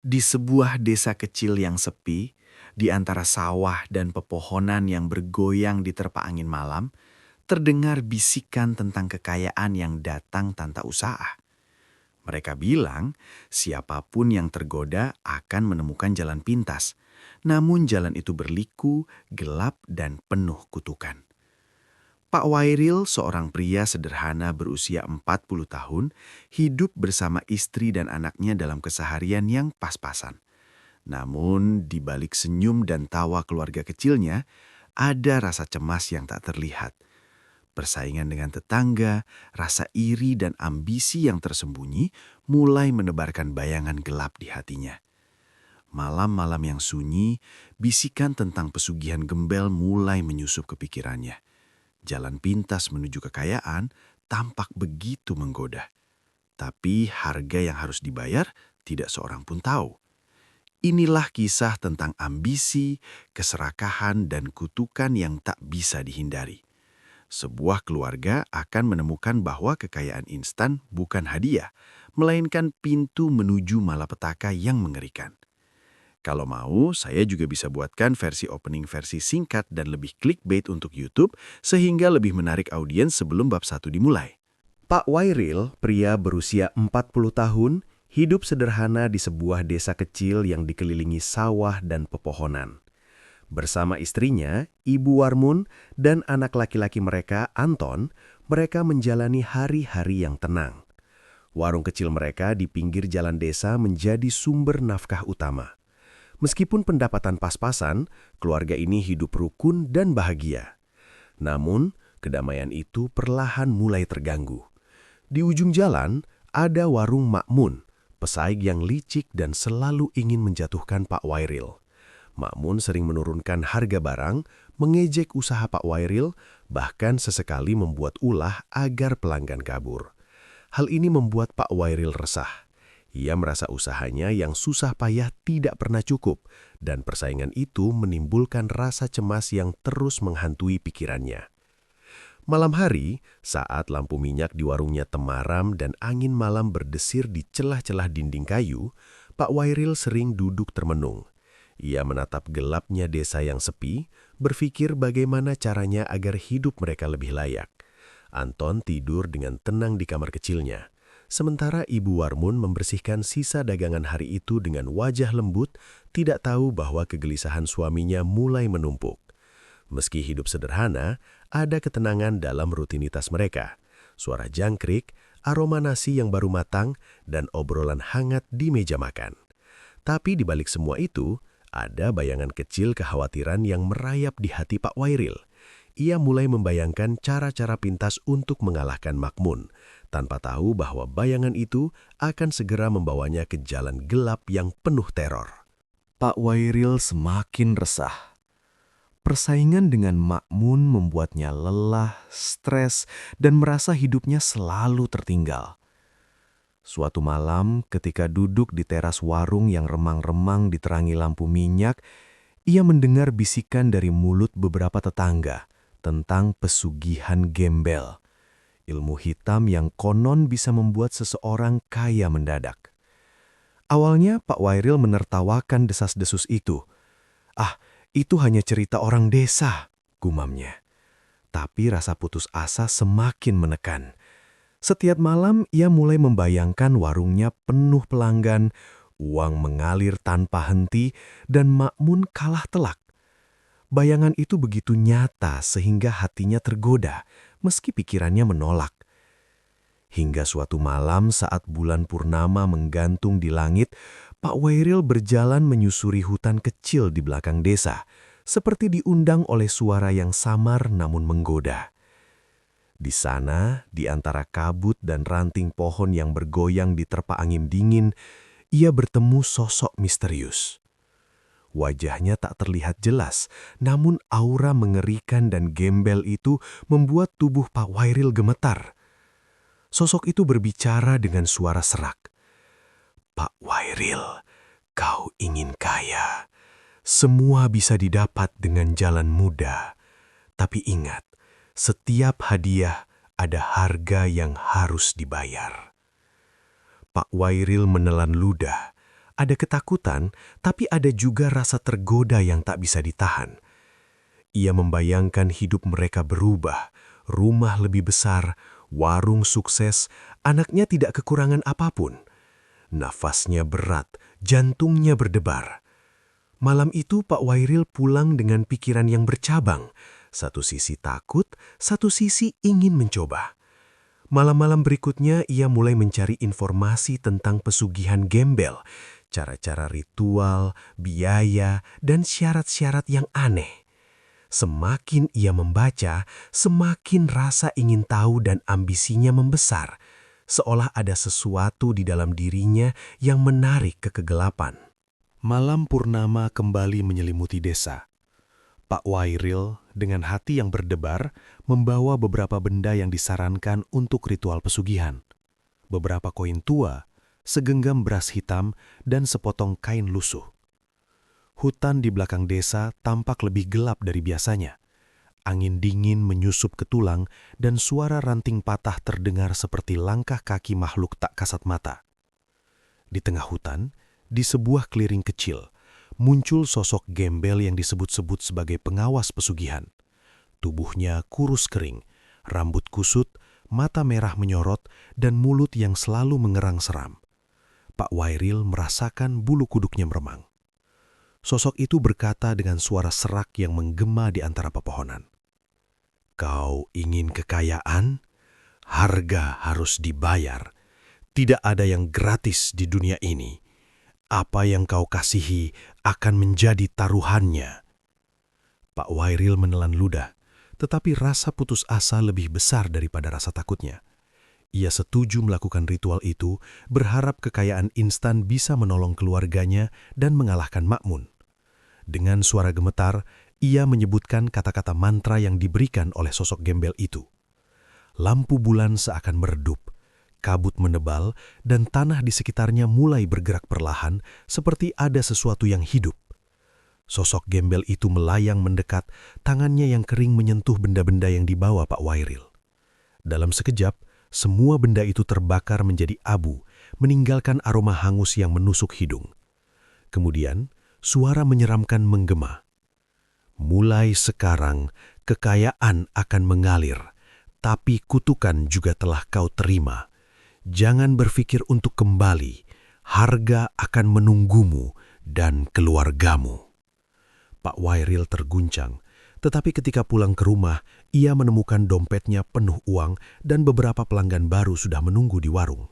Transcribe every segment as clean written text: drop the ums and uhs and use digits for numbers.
Di sebuah desa kecil yang sepi, di antara sawah dan pepohonan yang bergoyang di terpa angin malam, terdengar bisikan tentang kekayaan yang datang tanpa usaha. Mereka bilang, siapapun yang tergoda akan menemukan jalan pintas. Namun jalan itu berliku, gelap, dan penuh kutukan. Pak Wairil, seorang pria sederhana berusia 40 tahun, hidup bersama istri dan anaknya dalam keseharian yang pas-pasan. Namun, di balik senyum dan tawa keluarga kecilnya, ada rasa cemas yang tak terlihat. Persaingan dengan tetangga, rasa iri dan ambisi yang tersembunyi mulai menebarkan bayangan gelap di hatinya. Malam-malam yang sunyi, bisikan tentang pesugihan gembel mulai menyusup ke pikirannya. Jalan pintas menuju kekayaan tampak begitu menggoda. Tapi harga yang harus dibayar tidak seorang pun tahu. Inilah kisah tentang ambisi, keserakahan, dan kutukan yang tak bisa dihindari. Sebuah keluarga akan menemukan bahwa kekayaan instan bukan hadiah, melainkan pintu menuju malapetaka yang mengerikan. Kalau mau, saya juga bisa buatkan versi opening versi singkat dan lebih clickbait untuk YouTube sehingga lebih menarik audiens sebelum bab 1 dimulai. Pak Wairil, pria berusia 40 tahun, hidup sederhana di sebuah desa kecil yang dikelilingi sawah dan pepohonan. Bersama istrinya, Ibu Warmun, dan anak laki-laki mereka, Anton, mereka menjalani hari-hari yang tenang. Warung kecil mereka di pinggir jalan desa menjadi sumber nafkah utama. Meskipun pendapatan pas-pasan, keluarga ini hidup rukun dan bahagia. Namun, kedamaian itu perlahan mulai terganggu. Di ujung jalan, ada warung Makmun, pesaing yang licik dan selalu ingin menjatuhkan Pak Wairil. Makmun sering menurunkan harga barang, mengejek usaha Pak Wairil, bahkan sesekali membuat ulah agar pelanggan kabur. Hal ini membuat Pak Wairil resah. Ia merasa usahanya yang susah payah tidak pernah cukup, dan persaingan itu menimbulkan rasa cemas yang terus menghantui pikirannya. Malam hari, saat lampu minyak di warungnya temaram dan angin malam berdesir di celah-celah dinding kayu, Pak Wairil sering duduk termenung. Ia menatap gelapnya desa yang sepi, berpikir bagaimana caranya agar hidup mereka lebih layak. Anton tidur dengan tenang di kamar kecilnya. Sementara Ibu Warmun membersihkan sisa dagangan hari itu dengan wajah lembut, tidak tahu bahwa kegelisahan suaminya mulai menumpuk. Meski hidup sederhana, ada ketenangan dalam rutinitas mereka. Suara jangkrik, aroma nasi yang baru matang, dan obrolan hangat di meja makan. Tapi di balik semua itu, ada bayangan kecil kekhawatiran yang merayap di hati Pak Wairil. Ia mulai membayangkan cara-cara pintas untuk mengalahkan Makmun, tanpa tahu bahwa bayangan itu akan segera membawanya ke jalan gelap yang penuh teror. Pak Wairil semakin resah. Persaingan dengan Makmun membuatnya lelah, stres, dan merasa hidupnya selalu tertinggal. Suatu malam, ketika duduk di teras warung yang remang-remang diterangi lampu minyak, ia mendengar bisikan dari mulut beberapa tetangga tentang pesugihan gembel, ilmu hitam yang konon bisa membuat seseorang kaya mendadak. Awalnya Pak Wairil menertawakan desas-desus itu. "Ah, itu hanya cerita orang desa," gumamnya. Tapi rasa putus asa semakin menekan. Setiap malam ia mulai membayangkan warungnya penuh pelanggan, uang mengalir tanpa henti, dan Makmun kalah telak. Bayangan itu begitu nyata sehingga hatinya tergoda, meski pikirannya menolak. Hingga suatu malam saat bulan purnama menggantung di langit, Pak Wairil berjalan menyusuri hutan kecil di belakang desa, seperti diundang oleh suara yang samar namun menggoda. Di sana, di antara kabut dan ranting pohon yang bergoyang di terpa angin dingin, ia bertemu sosok misterius. Wajahnya tak terlihat jelas, namun aura mengerikan dan gembel itu membuat tubuh Pak Wairil gemetar. Sosok itu berbicara dengan suara serak. "Pak Wairil, kau ingin kaya. Semua bisa didapat dengan jalan mudah. Tapi ingat, setiap hadiah ada harga yang harus dibayar." Pak Wairil menelan ludah. Ada ketakutan, tapi ada juga rasa tergoda yang tak bisa ditahan. Ia membayangkan hidup mereka berubah, rumah lebih besar, warung sukses, anaknya tidak kekurangan apapun. Nafasnya berat, jantungnya berdebar. Malam itu Pak Wairil pulang dengan pikiran yang bercabang. Satu sisi takut, satu sisi ingin mencoba. Malam-malam berikutnya ia mulai mencari informasi tentang pesugihan gembel, cara-cara ritual, biaya, dan syarat-syarat yang aneh. Semakin ia membaca, semakin rasa ingin tahu dan ambisinya membesar, seolah ada sesuatu di dalam dirinya yang menarik ke kegelapan. Malam purnama kembali menyelimuti desa. Pak Wairil dengan hati yang berdebar membawa beberapa benda yang disarankan untuk ritual pesugihan. Beberapa koin tua, segenggam beras hitam, dan sepotong kain lusuh. Hutan di belakang desa tampak lebih gelap dari biasanya. Angin dingin menyusup ke tulang dan suara ranting patah terdengar seperti langkah kaki makhluk tak kasat mata. Di tengah hutan, di sebuah clearing kecil, muncul sosok gembel yang disebut-sebut sebagai pengawas pesugihan. Tubuhnya kurus kering, rambut kusut, mata merah menyorot, dan mulut yang selalu mengerang seram. Pak Wairil merasakan bulu kuduknya meremang. Sosok itu berkata dengan suara serak yang menggema di antara pepohonan. "Kau ingin kekayaan? Harga harus dibayar. Tidak ada yang gratis di dunia ini. Apa yang kau kasihi akan menjadi taruhannya." Pak Wairil menelan ludah, tetapi rasa putus asa lebih besar daripada rasa takutnya. Ia setuju melakukan ritual itu, berharap kekayaan instan bisa menolong keluarganya dan mengalahkan Makmun. Dengan suara gemetar, ia menyebutkan kata-kata mantra yang diberikan oleh sosok gembel itu. Lampu bulan seakan meredup. Kabut menebal dan tanah di sekitarnya mulai bergerak perlahan seperti ada sesuatu yang hidup. Sosok gembel itu melayang mendekat, tangannya yang kering menyentuh benda-benda yang dibawa Pak Wairil. Dalam sekejap, semua benda itu terbakar menjadi abu, meninggalkan aroma hangus yang menusuk hidung. Kemudian, suara menyeramkan menggema. "Mulai sekarang, kekayaan akan mengalir, tapi kutukan juga telah kau terima. Jangan berpikir untuk kembali, harga akan menunggumu dan keluargamu." Pak Wairil terguncang, tetapi ketika pulang ke rumah, ia menemukan dompetnya penuh uang dan beberapa pelanggan baru sudah menunggu di warung.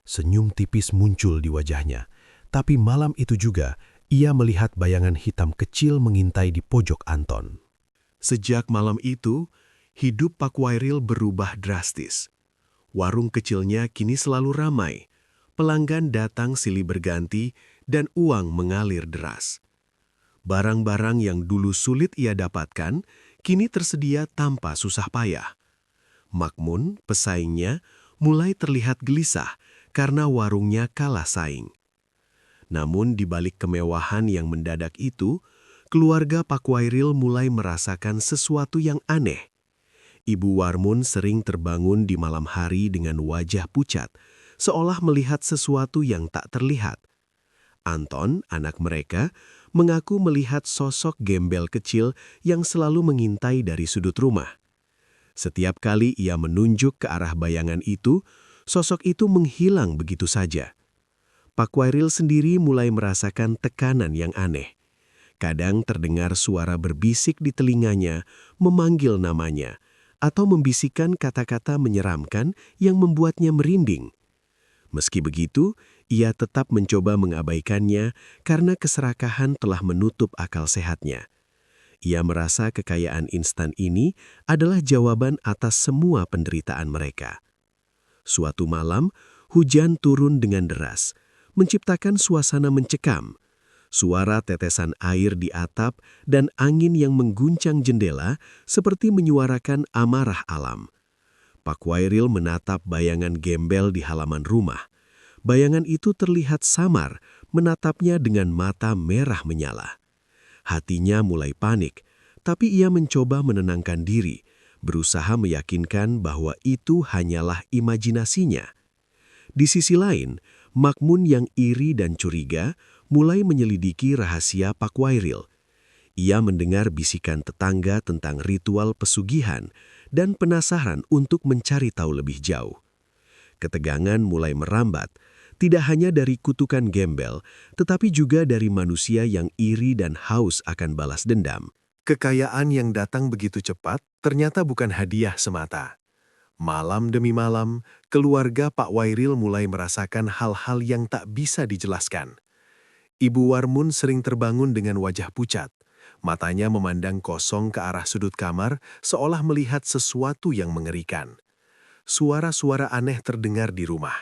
Senyum tipis muncul di wajahnya, tapi malam itu juga ia melihat bayangan hitam kecil mengintai di pojok Anton. Sejak malam itu, hidup Pak Wairil berubah drastis. Warung kecilnya kini selalu ramai, pelanggan datang silih berganti, dan uang mengalir deras. Barang-barang yang dulu sulit ia dapatkan, kini tersedia tanpa susah payah. Makmun, pesaingnya, mulai terlihat gelisah karena warungnya kalah saing. Namun di balik kemewahan yang mendadak itu, keluarga Pak Wairil mulai merasakan sesuatu yang aneh. Ibu Warmun sering terbangun di malam hari dengan wajah pucat, seolah melihat sesuatu yang tak terlihat. Anton, anak mereka, mengaku melihat sosok gembel kecil yang selalu mengintai dari sudut rumah. Setiap kali ia menunjuk ke arah bayangan itu, sosok itu menghilang begitu saja. Pak Wairil sendiri mulai merasakan tekanan yang aneh. Kadang terdengar suara berbisik di telinganya, memanggil namanya, atau membisikkan kata-kata menyeramkan yang membuatnya merinding. Meski begitu, ia tetap mencoba mengabaikannya karena keserakahan telah menutup akal sehatnya. Ia merasa kekayaan instan ini adalah jawaban atas semua penderitaan mereka. Suatu malam, hujan turun dengan deras, menciptakan suasana mencekam. Suara tetesan air di atap dan angin yang mengguncang jendela seperti menyuarakan amarah alam. Pak Wairil menatap bayangan gembel di halaman rumah. Bayangan itu terlihat samar, menatapnya dengan mata merah menyala. Hatinya mulai panik, tapi ia mencoba menenangkan diri, berusaha meyakinkan bahwa itu hanyalah imajinasinya. Di sisi lain, Makmun yang iri dan curiga mulai menyelidiki rahasia Pak Wairil. Ia mendengar bisikan tetangga tentang ritual pesugihan dan penasaran untuk mencari tahu lebih jauh. Ketegangan mulai merambat, tidak hanya dari kutukan gembel, tetapi juga dari manusia yang iri dan haus akan balas dendam. Kekayaan yang datang begitu cepat ternyata bukan hadiah semata. Malam demi malam, keluarga Pak Wairil mulai merasakan hal-hal yang tak bisa dijelaskan. Ibu Warmun sering terbangun dengan wajah pucat. Matanya memandang kosong ke arah sudut kamar, seolah melihat sesuatu yang mengerikan. Suara-suara aneh terdengar di rumah.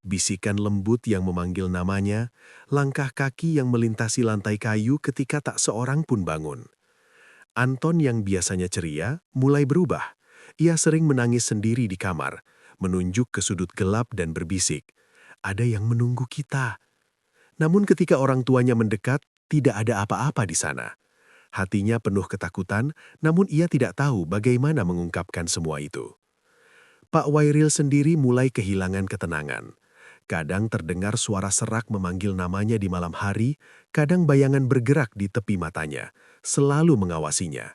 Bisikan lembut yang memanggil namanya, langkah kaki yang melintasi lantai kayu ketika tak seorang pun bangun. Anton yang biasanya ceria mulai berubah. Ia sering menangis sendiri di kamar, menunjuk ke sudut gelap dan berbisik, "Ada yang menunggu kita." Namun ketika orang tuanya mendekat, tidak ada apa-apa di sana. Hatinya penuh ketakutan, namun ia tidak tahu bagaimana mengungkapkan semua itu. Pak Wairil sendiri mulai kehilangan ketenangan. Kadang terdengar suara serak memanggil namanya di malam hari, kadang bayangan bergerak di tepi matanya, selalu mengawasinya.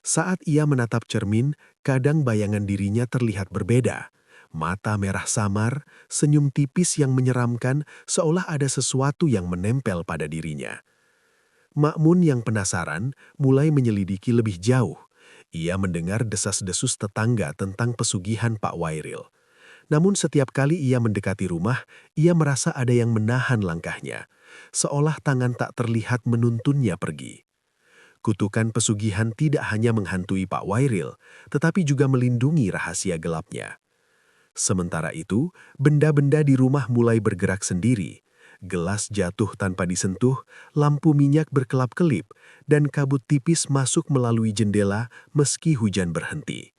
Saat ia menatap cermin, kadang bayangan dirinya terlihat berbeda. Mata merah samar, senyum tipis yang menyeramkan, seolah ada sesuatu yang menempel pada dirinya. Makmun yang penasaran mulai menyelidiki lebih jauh. Ia mendengar desas-desus tetangga tentang pesugihan Pak Wairil. Namun setiap kali ia mendekati rumah, ia merasa ada yang menahan langkahnya, seolah tangan tak terlihat menuntunnya pergi. Kutukan pesugihan tidak hanya menghantui Pak Wairil, tetapi juga melindungi rahasia gelapnya. Sementara itu, benda-benda di rumah mulai bergerak sendiri. Gelas jatuh tanpa disentuh, lampu minyak berkelap-kelip, dan kabut tipis masuk melalui jendela meski hujan berhenti.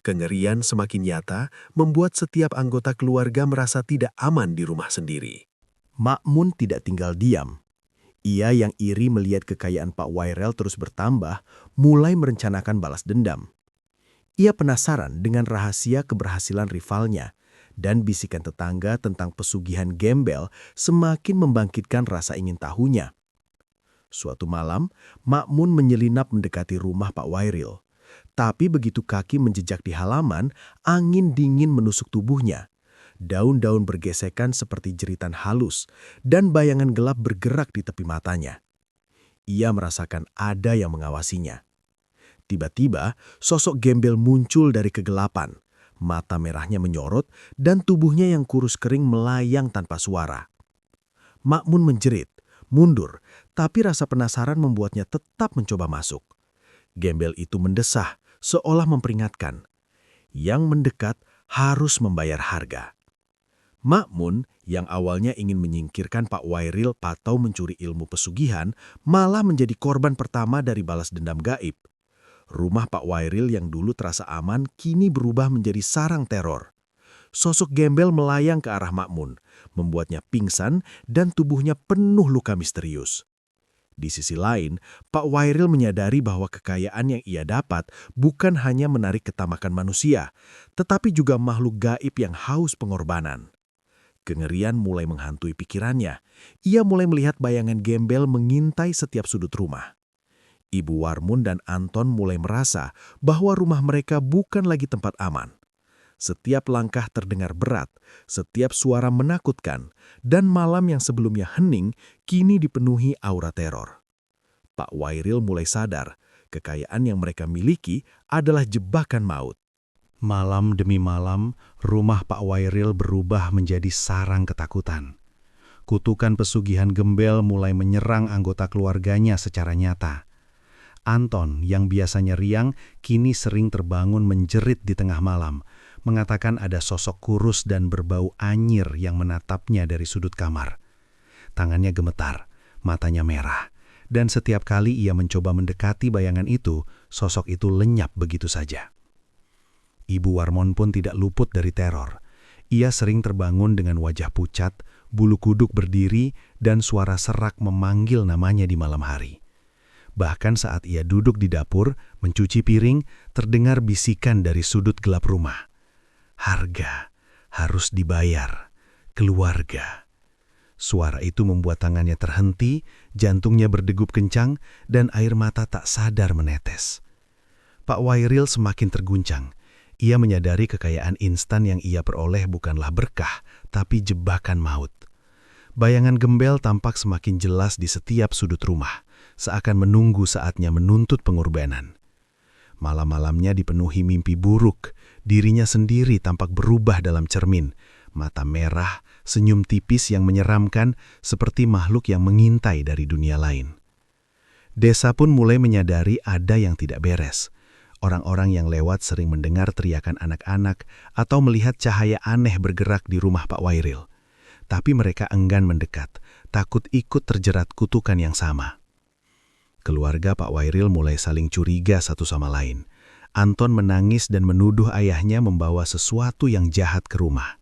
Kengerian semakin nyata, membuat setiap anggota keluarga merasa tidak aman di rumah sendiri. Makmun tidak tinggal diam. Ia yang iri melihat kekayaan Pak Wairil terus bertambah, mulai merencanakan balas dendam. Ia penasaran dengan rahasia keberhasilan rivalnya, dan bisikan tetangga tentang pesugihan gembel semakin membangkitkan rasa ingin tahunya. Suatu malam, Makmun menyelinap mendekati rumah Pak Wairil. Tapi begitu kaki menjejak di halaman, angin dingin menusuk tubuhnya. Daun-daun bergesekan seperti jeritan halus, dan bayangan gelap bergerak di tepi matanya. Ia merasakan ada yang mengawasinya. Tiba-tiba, sosok gembel muncul dari kegelapan. Mata merahnya menyorot, dan tubuhnya yang kurus kering melayang tanpa suara. Makmun menjerit, mundur, tapi rasa penasaran membuatnya tetap mencoba masuk. Gembel itu mendesah, seolah memperingatkan. Yang mendekat harus membayar harga. Makmun yang awalnya ingin menyingkirkan Pak Wairil atau mencuri ilmu pesugihan, malah menjadi korban pertama dari balas dendam gaib. Rumah Pak Wairil yang dulu terasa aman, kini berubah menjadi sarang teror. Sosok gembel melayang ke arah Makmun, membuatnya pingsan dan tubuhnya penuh luka misterius. Di sisi lain, Pak Wairil menyadari bahwa kekayaan yang ia dapat bukan hanya menarik ketamakan manusia, tetapi juga makhluk gaib yang haus pengorbanan. Kengerian mulai menghantui pikirannya. Ia mulai melihat bayangan gembel mengintai setiap sudut rumah. Ibu Warmun dan Anton mulai merasa bahwa rumah mereka bukan lagi tempat aman. Setiap langkah terdengar berat, setiap suara menakutkan, dan malam yang sebelumnya hening kini dipenuhi aura teror. Pak Wairil mulai sadar, kekayaan yang mereka miliki adalah jebakan maut. Malam demi malam, rumah Pak Wairil berubah menjadi sarang ketakutan. Kutukan pesugihan gembel mulai menyerang anggota keluarganya secara nyata. Anton yang biasanya riang, kini sering terbangun menjerit di tengah malam, mengatakan ada sosok kurus dan berbau anyir yang menatapnya dari sudut kamar. Tangannya gemetar, matanya merah, dan setiap kali ia mencoba mendekati bayangan itu, sosok itu lenyap begitu saja. Ibu Warmon pun tidak luput dari teror. Ia sering terbangun dengan wajah pucat, bulu kuduk berdiri, dan suara serak memanggil namanya di malam hari. Bahkan saat ia duduk di dapur, mencuci piring, terdengar bisikan dari sudut gelap rumah. Harga harus dibayar, keluarga Suara itu membuat tangannya terhenti, jantungnya berdegup kencang, dan air mata tak sadar menetes. Pak Wairil semakin terguncang. Ia menyadari kekayaan instan yang ia peroleh bukanlah berkah, tapi jebakan maut. Bayangan gembel tampak semakin jelas di setiap sudut rumah, seakan menunggu saatnya menuntut pengorbanan. Malam-malamnya dipenuhi mimpi buruk, dirinya sendiri tampak berubah dalam cermin, mata merah, senyum tipis yang menyeramkan seperti makhluk yang mengintai dari dunia lain. Desa pun mulai menyadari ada yang tidak beres. Orang-orang yang lewat sering mendengar teriakan anak-anak atau melihat cahaya aneh bergerak di rumah Pak Wairil. Tapi mereka enggan mendekat, takut ikut terjerat kutukan yang sama. Keluarga Pak Wairil mulai saling curiga satu sama lain. Anton menangis dan menuduh ayahnya membawa sesuatu yang jahat ke rumah.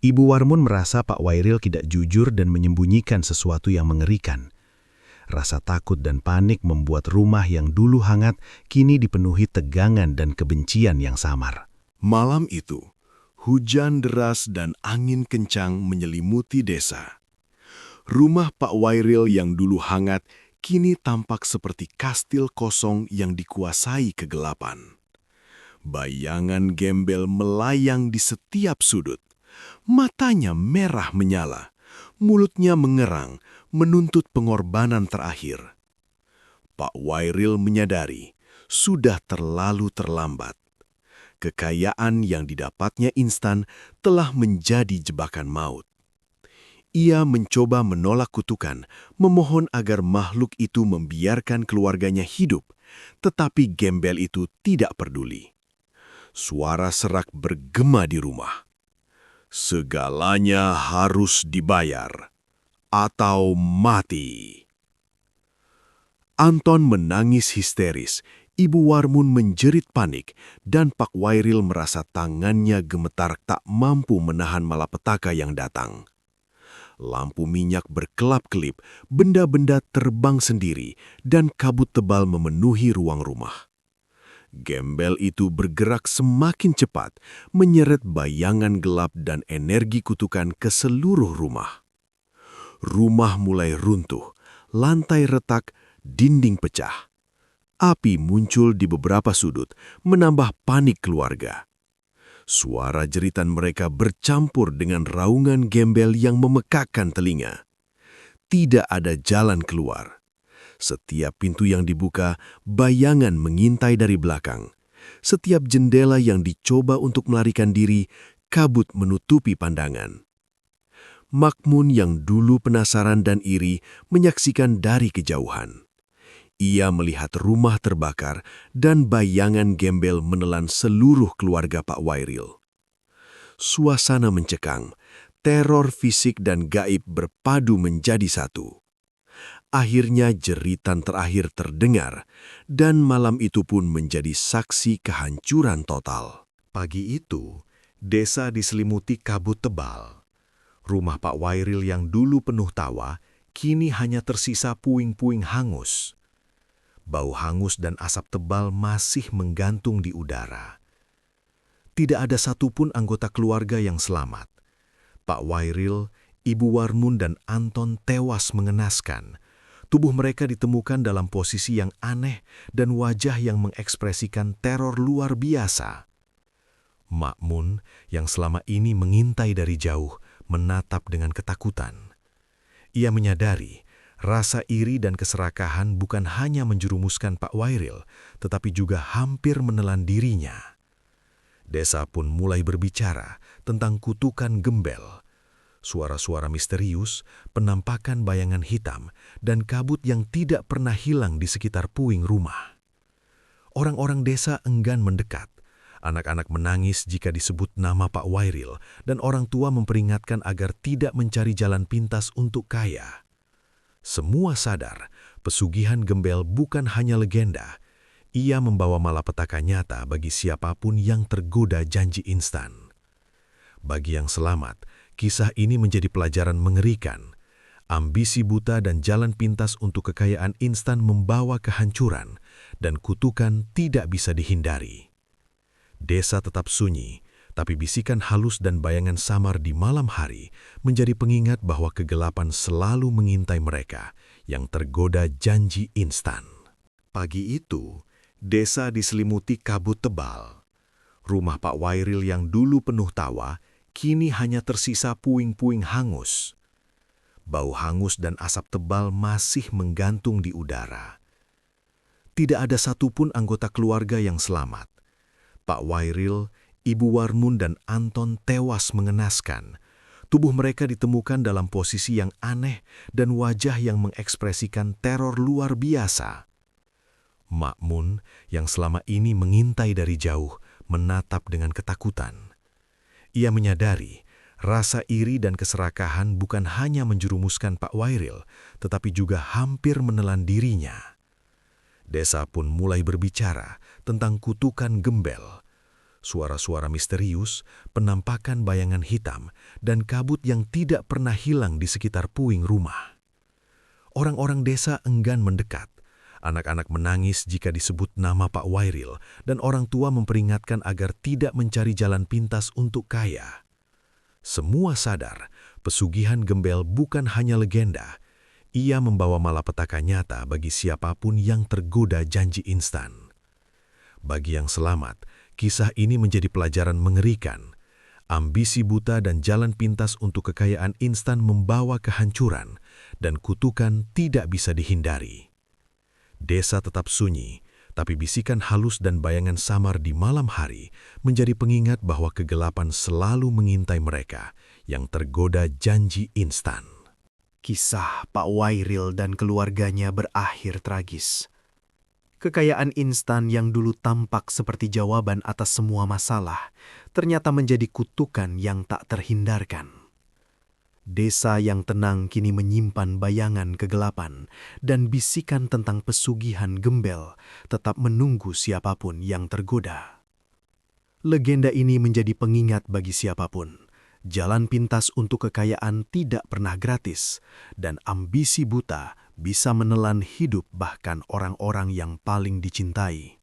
Ibu Warmun merasa Pak Wairil tidak jujur dan menyembunyikan sesuatu yang mengerikan. Rasa takut dan panik membuat rumah yang dulu hangat kini dipenuhi tegangan dan kebencian yang samar. Malam itu, hujan deras dan angin kencang menyelimuti desa. Rumah Pak Wairil yang dulu hangat kini tampak seperti kastil kosong yang dikuasai kegelapan. Bayangan gembel melayang di setiap sudut. Matanya merah menyala, mulutnya mengerang, menuntut pengorbanan terakhir. Pak Wairil menyadari sudah terlalu terlambat. Kekayaan yang didapatnya instan telah menjadi jebakan maut. Ia mencoba menolak kutukan, memohon agar makhluk itu membiarkan keluarganya hidup, tetapi gembel itu tidak peduli. Suara serak bergema di rumah. Segalanya harus dibayar atau mati. Anton menangis histeris, Ibu Warmun menjerit panik, dan Pak Wairil merasa tangannya gemetar tak mampu menahan malapetaka yang datang. Lampu minyak berkelap-kelip, benda-benda terbang sendiri, dan kabut tebal memenuhi ruang rumah. Gembel itu bergerak semakin cepat, menyeret bayangan gelap dan energi kutukan ke seluruh rumah. Rumah mulai runtuh, lantai retak, dinding pecah. Api muncul di beberapa sudut, menambah panik keluarga. Suara jeritan mereka bercampur dengan raungan gembel yang memekakkan telinga. Tidak ada jalan keluar. Setiap pintu yang dibuka, bayangan mengintai dari belakang. Setiap jendela yang dicoba untuk melarikan diri, kabut menutupi pandangan. Makmun yang dulu penasaran dan iri menyaksikan dari kejauhan. Ia melihat rumah terbakar dan bayangan gembel menelan seluruh keluarga Pak Wairil. Suasana mencekam, teror fisik dan gaib berpadu menjadi satu. Akhirnya jeritan terakhir terdengar, dan malam itu pun menjadi saksi kehancuran total. Pagi itu, desa diselimuti kabut tebal. Rumah Pak Wairil yang dulu penuh tawa, kini hanya tersisa puing-puing hangus. Bau hangus dan asap tebal masih menggantung di udara. Tidak ada satupun anggota keluarga yang selamat. Pak Wairil, Ibu Warmun dan Anton tewas mengenaskan. Tubuh mereka ditemukan dalam posisi yang aneh dan wajah yang mengekspresikan teror luar biasa. Makmun yang selama ini mengintai dari jauh menatap dengan ketakutan. Ia menyadari rasa iri dan keserakahan bukan hanya menjerumuskan Pak Wairil, tetapi juga hampir menelan dirinya. Desa pun mulai berbicara tentang kutukan gembel. Suara-suara misterius, penampakan bayangan hitam, dan kabut yang tidak pernah hilang di sekitar puing rumah. Orang-orang desa enggan mendekat. Anak-anak menangis jika disebut nama Pak Wairil, dan orang tua memperingatkan agar tidak mencari jalan pintas untuk kaya. Semua sadar, pesugihan gembel bukan hanya legenda. Ia membawa malapetaka nyata bagi siapapun yang tergoda janji instan. Bagi yang selamat, kisah ini menjadi pelajaran mengerikan. Ambisi buta dan jalan pintas untuk kekayaan instan membawa kehancuran, dan kutukan tidak bisa dihindari. Desa tetap sunyi, Tapi bisikan halus dan bayangan samar di malam hari menjadi pengingat bahwa kegelapan selalu mengintai mereka yang tergoda janji instan. Pagi itu, desa diselimuti kabut tebal. Rumah Pak Wairil yang dulu penuh tawa, kini hanya tersisa puing-puing hangus. Bau hangus dan asap tebal masih menggantung di udara. Tidak ada satupun anggota keluarga yang selamat. Pak Wairil, Ibu Warmun dan Anton tewas mengenaskan. Tubuh mereka ditemukan dalam posisi yang aneh dan wajah yang mengekspresikan teror luar biasa. Makmun yang selama ini mengintai dari jauh menatap dengan ketakutan. Ia menyadari rasa iri dan keserakahan bukan hanya menjerumuskan Pak Wairil, tetapi juga hampir menelan dirinya. Desa pun mulai berbicara tentang kutukan gembel. Suara-suara misterius, penampakan bayangan hitam, dan kabut yang tidak pernah hilang di sekitar puing rumah. Orang-orang desa enggan mendekat. Anak-anak menangis jika disebut nama Pak Wairil, dan orang tua memperingatkan agar tidak mencari jalan pintas untuk kaya. Semua sadar, pesugihan gembel bukan hanya legenda. Ia membawa malapetaka nyata bagi siapapun yang tergoda janji instan. Bagi yang selamat, kisah ini menjadi pelajaran mengerikan. Ambisi buta dan jalan pintas untuk kekayaan instan membawa kehancuran, dan kutukan tidak bisa dihindari. Desa tetap sunyi, tapi bisikan halus dan bayangan samar di malam hari menjadi pengingat bahwa kegelapan selalu mengintai mereka yang tergoda janji instan. Kisah Pak Wairil dan keluarganya berakhir tragis. Kekayaan instan yang dulu tampak seperti jawaban atas semua masalah, ternyata menjadi kutukan yang tak terhindarkan. Desa yang tenang kini menyimpan bayangan kegelapan dan bisikan tentang pesugihan gembel tetap menunggu siapapun yang tergoda. Legenda ini menjadi pengingat bagi siapapun. Jalan pintas untuk kekayaan tidak pernah gratis, dan ambisi buta bisa menelan hidup bahkan orang-orang yang paling dicintai.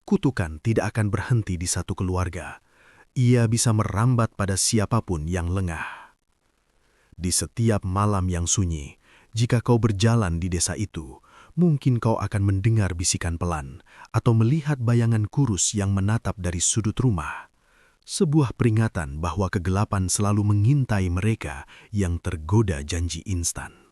Kutukan tidak akan berhenti di satu keluarga. Ia bisa merambat pada siapapun yang lengah. Di setiap malam yang sunyi, jika kau berjalan di desa itu, mungkin kau akan mendengar bisikan pelan atau melihat bayangan kurus yang menatap dari sudut rumah. Sebuah peringatan bahwa kegelapan selalu mengintai mereka yang tergoda janji instan.